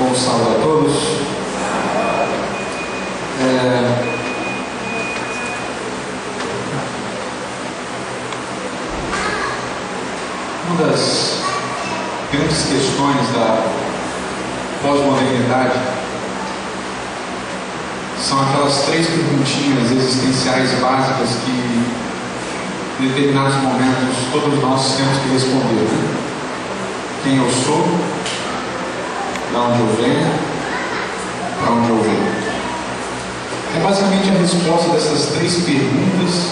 Bom sábado a todos. Uma das grandes questões da pós-modernidade são aquelas 3 perguntinhas existenciais básicas que, em determinados momentos, todos nós temos que responder, né? Quem eu sou? Da onde eu venho? Para onde eu vou? É basicamente a resposta dessas 3 perguntas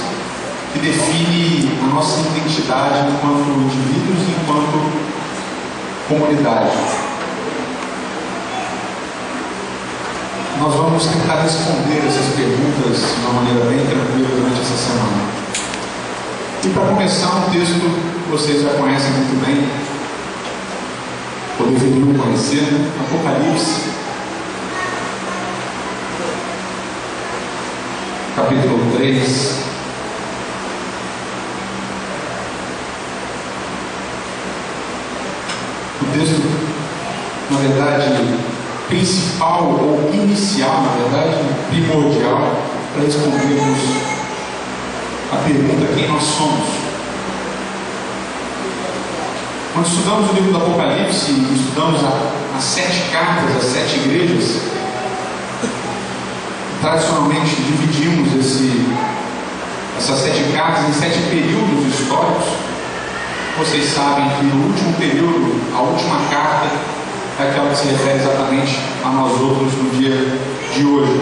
que define a nossa identidade enquanto indivíduos e enquanto comunidade. Nós vamos tentar responder essas perguntas de uma maneira bem tranquila durante essa semana. E para começar, um texto que vocês já conhecem muito bem, ou deveriam conhecer, né? Apocalipse, capítulo 3. O texto, na verdade, principal ou inicial, na verdade, primordial, para respondermos a pergunta: quem nós somos? Quando estudamos o livro do Apocalipse e estudamos as 7 cartas, as 7 igrejas, tradicionalmente dividimos essas 7 cartas em 7 períodos históricos. Vocês sabem que no último período, a última carta é aquela que se refere exatamente a nós outros no dia de hoje.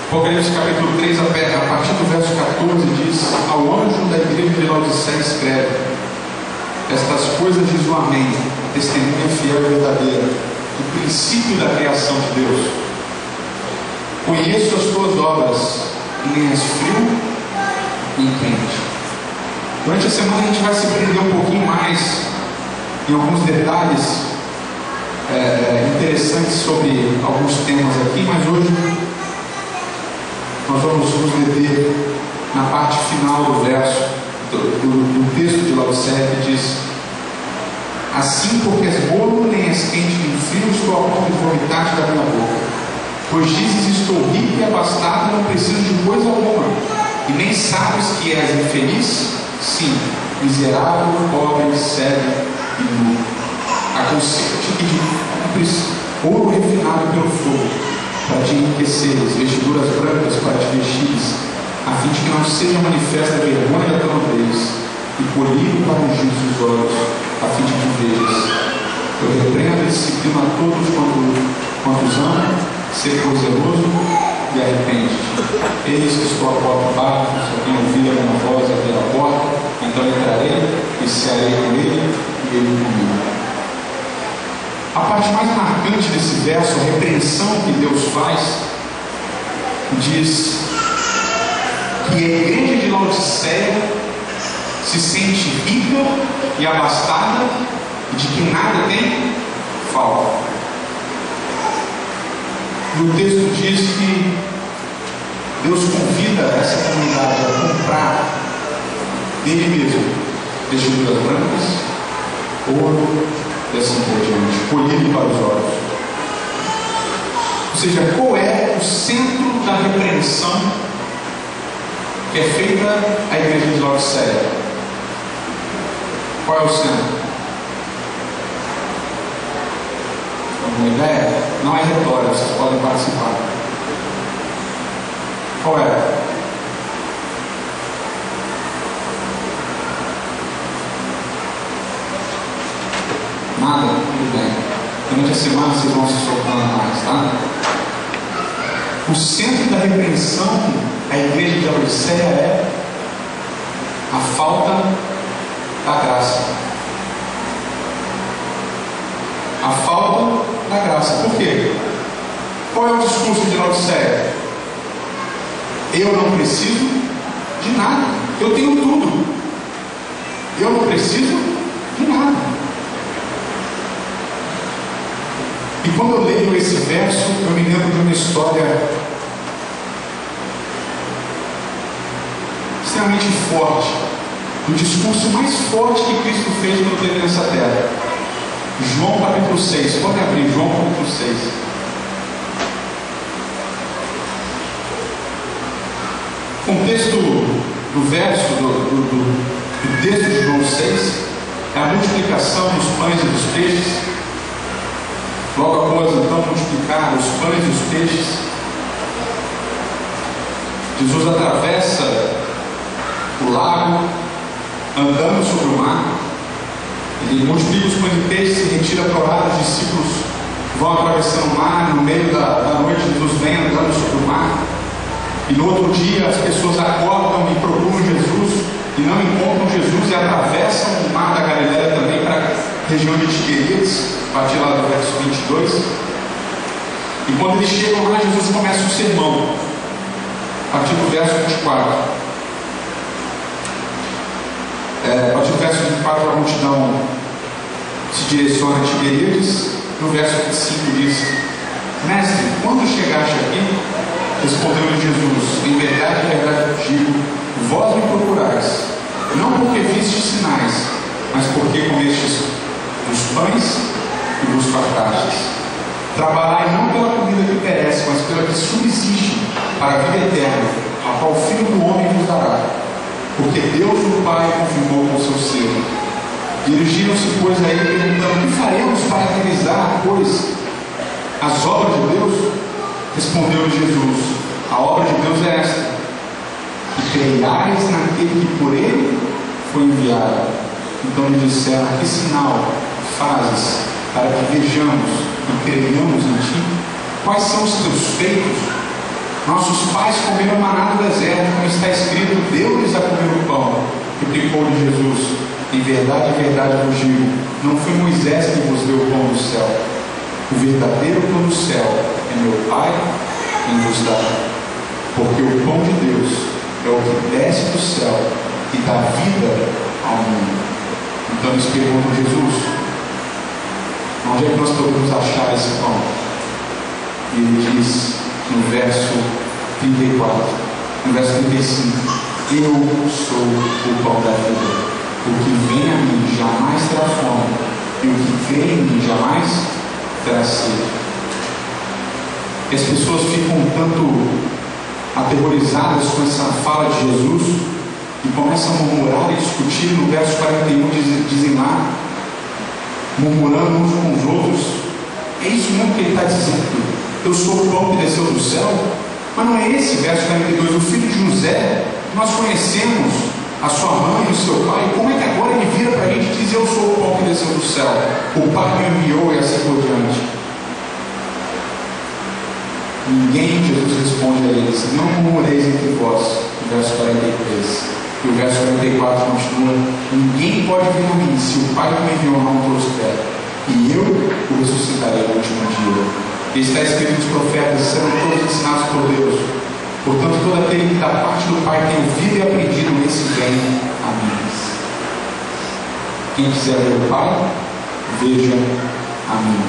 Apocalipse capítulo 3, a partir do verso 14, diz: ao anjo da igreja de Laodiceia escreve: estas coisas diz o Amém, a testemunha fiel e verdadeira, do princípio da criação de Deus. Conheço as tuas obras, e nem és frio nem quente. Durante a semana a gente vai se prender um pouquinho mais em alguns detalhes interessantes sobre alguns temas aqui, mas hoje nós vamos nos deter na parte final do verso do texto de Laodiceia, que diz: assim, porque és morno, nem és quente nem frio, estou a ponto de vomitar-te da minha boca. Pois dizes: estou rico e abastado, não preciso de coisa alguma, e nem sabes que és infeliz? Sim, miserável, pobre, cego e nu. Aconselho-te que compres ouro refinado pelo fogo, para te enriqueceres, vestiduras brancas para te vestires, a fim de que não seja manifesta a vergonha da tua nudez, e colírio para ungir os olhos, a fim de que vejas. Eu repreendo e disciplino a todos quantos amam, ser zeloso e arrepende-te. Eis que estou à porta bato, se alguém ouvir a minha voz abrir a porta, então entrarei e cearei com ele e ele comigo. A parte mais marcante desse verso, a repreensão que Deus faz, diz que a igreja de Laodiceia se sente rica e abastada e de que nada tem falta. E o texto diz que Deus convida essa comunidade a comprar dele mesmo vestiduras brancas, ouro e assim por diante, colhido para os olhos. Ou seja, qual é o centro da repreensão que é feita à igreja de Laodiceia? Qual é o centro? Alguma ideia? Não é retórica, vocês podem participar. Qual é? Nada? Tudo bem. Durante a semana vocês vão se soltando mais, tá? O centro da repreensão à igreja de Laodiceia é a falta da graça. A falta da graça. Por quê? Qual é o discurso de Laodiceia? Eu não preciso de nada. Eu tenho tudo. Eu não preciso de nada. E quando eu leio esse verso, eu me lembro de uma história extremamente forte, o discurso mais forte que Cristo fez quando esteve nessa terra. João capítulo 6. Pode abrir João capítulo 6. O contexto do verso, do texto de João 6 é a multiplicação dos pães e dos peixes. Logo após então multiplicar os pães e os peixes, Jesus atravessa o lago, andando sobre o mar. Ele multiplica os pães e peixes, se retira para orar. Os discípulos vão atravessando o mar. No meio da noite, Jesus vem andando sobre o mar. E no outro dia, as pessoas acordam e procuram Jesus e não encontram Jesus e atravessam o mar da Galileia também para a região de Tiberíades, a partir lá do verso 22. E quando eles chegam lá, Jesus começa o sermão, a partir do verso 24. A partir do verso 24, a multidão se direciona a Tiberíades. No verso 25 diz: Mestre, quando chegaste aqui? Respondeu-lhe Jesus: Em verdade vos digo, vós me procurais, não porque vistes sinais, mas porque comestes os pães e vos fartastes. Trabalhai não pela comida que perece, mas pela que subsiste para a vida eterna, a qual o Filho do Homem vos dará. Porque Deus o Pai confirmou com seu selo. Dirigiram-se, pois, a ele perguntando: Que faremos para realizar, pois, as obras de Deus? Respondeu-lhe Jesus: A obra de Deus é esta, que creiais naquele que por ele foi enviado. Então lhe disseram: Que sinal fazes para que vejamos e creiamos em ti? Quais são os teus feitos? Nossos pais comeram maná no deserto, como está escrito: Deu-lhes a comer o pão. Replicou-lhe Jesus: Em verdade vos digo, não foi Moisés que vos deu o pão do céu. O verdadeiro pão do céu é meu Pai quem vos dá. Porque o pão de Deus é o que desce do céu e dá vida ao mundo. Então eles perguntam: Jesus, onde é que nós podemos achar esse pão? E ele diz no verso 34, no verso 35: Eu sou o pão da vida. O que vem a mim jamais terá fome, e o que crê em mim jamais terá sede. E as pessoas ficam um tanto aterrorizadas com essa fala de Jesus e começam a murmurar e discutir. No verso 41 dizem lá, murmurando uns com os outros: É isso mesmo que ele está dizendo? Eu sou o pão que desceu do céu? Mas não é esse verso 42, o filho de José? Nós conhecemos a sua mãe e o seu pai. Como é que agora ele vira para a gente e diz: Eu sou o pão que desceu do céu, o Pai me enviou, e assim por diante? Ninguém, Jesus responde a eles: Não murmureis entre vós. O verso 43. E o verso 44 continua: Ninguém pode vir a mim se o Pai que me enviou não o trouxer, e eu o ressuscitarei no último dia. E está escrito nos profetas: serão todos ensinados por Deus. Portanto, todo aquele que da parte do Pai tem ouvido e aprendido, esse vem a mim. Quem quiser ver o Pai, veja a mim.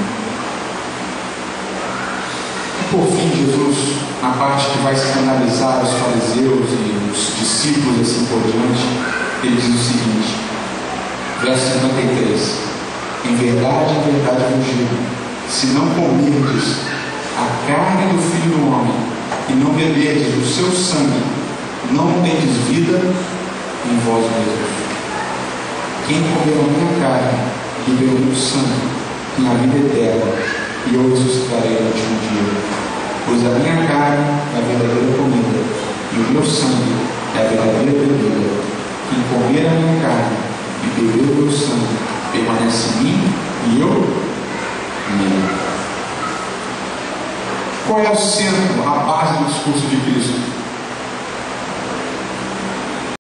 E por fim, Jesus, na parte que vai escandalizar os fariseus e os discípulos e assim por diante, ele diz o seguinte, verso 53: Em verdade vos digo, se não comerdes a carne do Filho do Homem e não beberdes do seu sangue, não tendes vida em vós mesmos. Quem comer a minha carne e beber o meu sangue tem a vida eterna, e eu ressuscitarei no último dia. Pois a minha carne é a verdadeira comida, e o meu sangue é a verdadeira bebida. Quem comer a minha carne e beber o meu sangue permanece em mim, e eu nele. Qual é o centro, a base do discurso de Cristo?